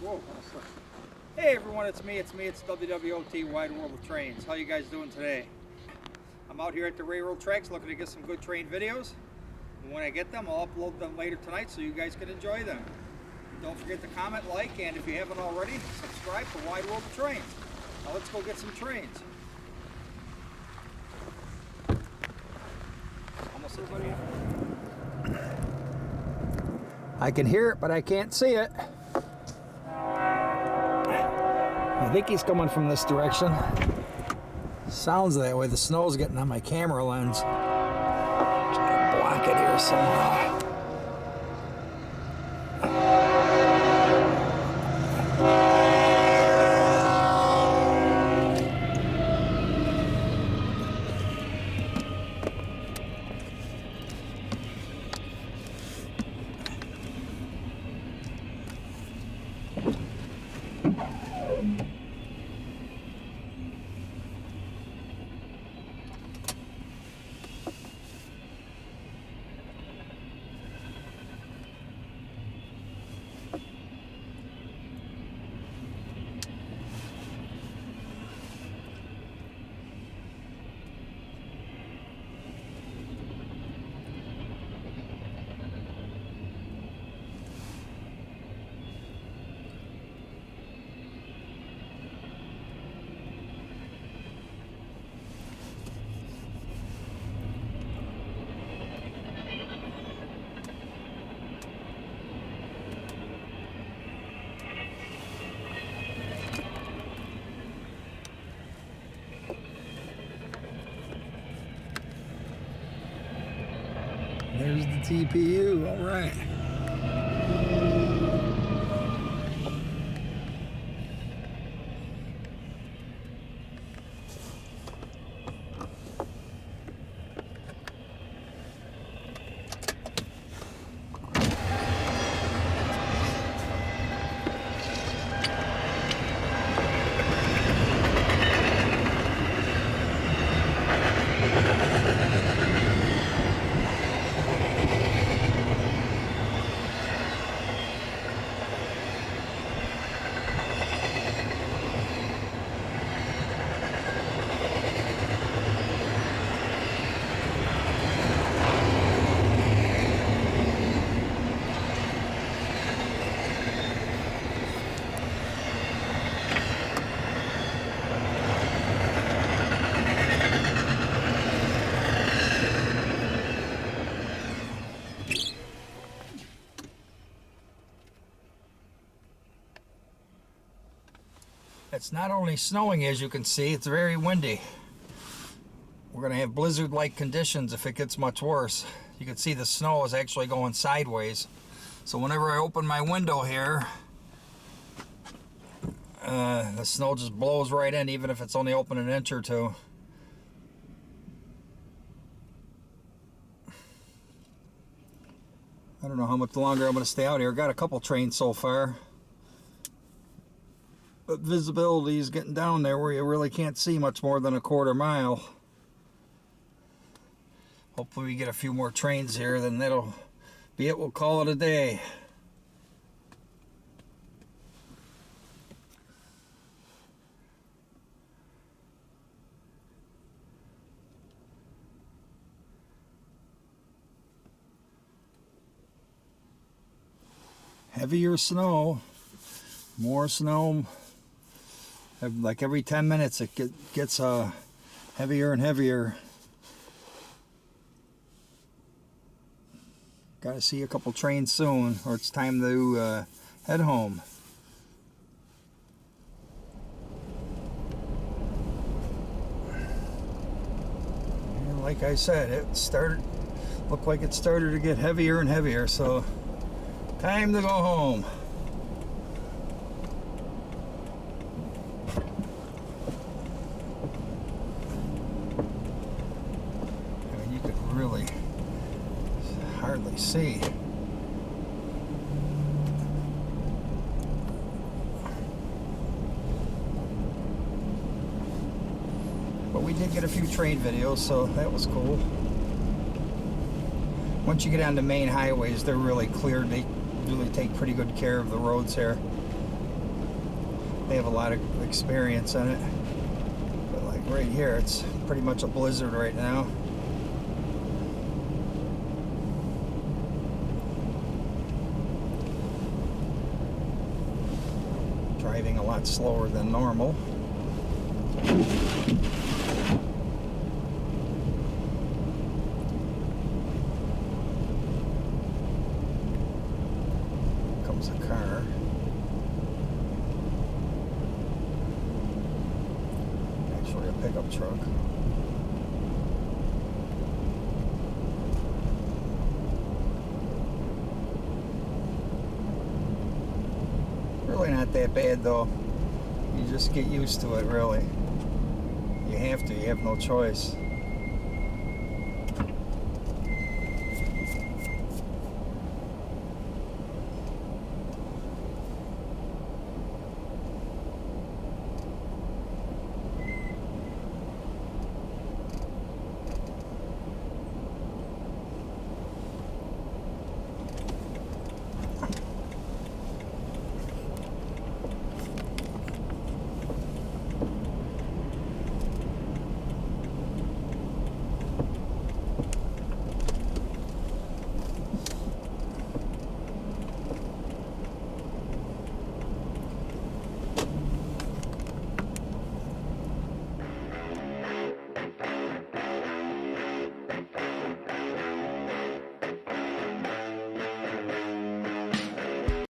Whoa. Hey everyone, it's WWOT, Wide World of Trains. How you guys doing today? I'm out here at the railroad tracks looking to get some good train videos. And when I get them, I'll upload them later tonight so you guys can enjoy them. Don't forget to comment, like, and if you haven't already, subscribe to Wide World of Trains. Now let's go get some trains. Almost everybody in. I can hear it, but I can't see it. I think he's coming from this direction. Sounds that way. The snow's getting on my camera lens. Try to block it here somehow. There's the TPU, all right. It's not only snowing, as you can see, it's very windy. We're going to have blizzard-like conditions if it gets much worse. You can see the snow is actually going sideways. So whenever I open my window here, the snow just blows right in, even if it's only open an inch or two. I don't know how much longer I'm going to stay out here. Got a couple trains so far. But visibility is getting down there where you really can't see much more than a quarter mile. Hopefully we get a few more trains here, then that'll be it. We'll call it a day. Heavier snow, more snow. Like every 10 minutes it gets heavier and heavier. Got to see a couple trains soon, or it's time to head home. And like I said, looked like it started to get heavier and heavier, so time to go home. Really hardly see. But we did get a few train videos, so that was cool. Once you get on the main highways, they're really clear. really take pretty good care of the roads here. They have a lot of experience in it. But like right here, it's pretty much a blizzard right now. Driving a lot slower than normal. Comes a car. Actually a pickup truck. Really not that bad though. You just get used to it, really. You have to, you have no choice.